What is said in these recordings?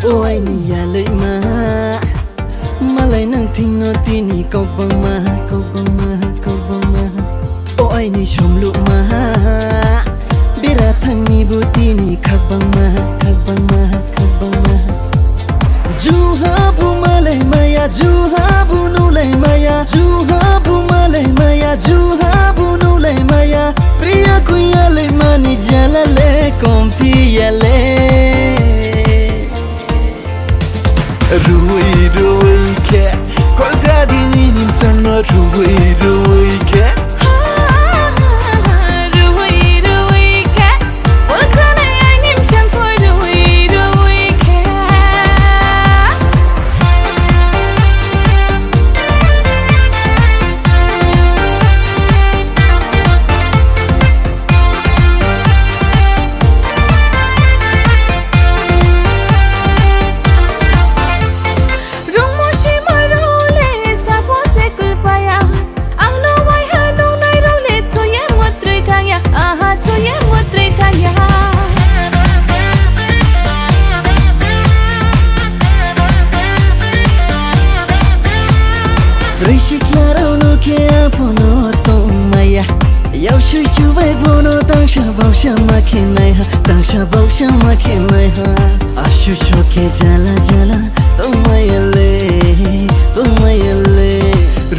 Ôi ni ya lợi mà lại nâng thinh nó tin ni câu bằng ma Ôi ni shom lu ma bira thang ni bu tin ni khak bang ma Ju ha bu ma lai maya ju ha bu nu lai maya ju ha bu ma lai maya ju ha bu nu lai maya priya kuya lai mani jala le kompi ya le Rui ke KOLGRADI nim sanno rui ke Rishi claro no que apono tomaya Yau shui chu vai vono tang sha makinai ha tang sha makinai ha Ashu sho ke jala tomaya le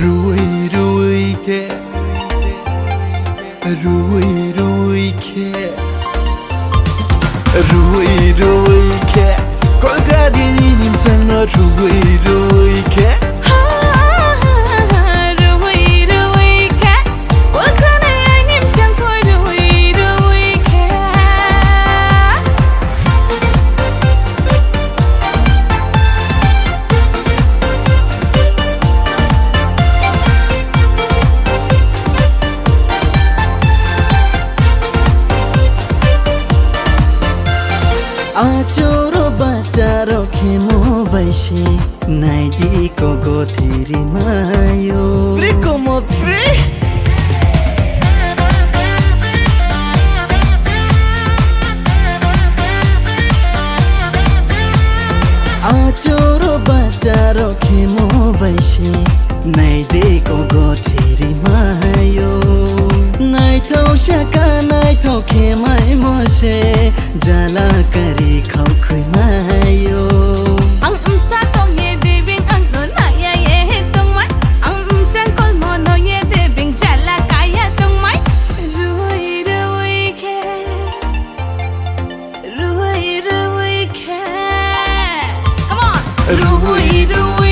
Rui ke KOLGRADI nim sanno rui ke Achoro bacharo khemo baishe naidi kogo thiri mayo Pre como pre Achoro bacharo khemo baishe naidi kogo thiri mayo Nai thau shaka nai thau khemai mose jala kari khau khui mayo ang sa tong ye deving ang no na ye tong mai ang chan kol mo no ye deving jala kaya tong mai rui ke come on rui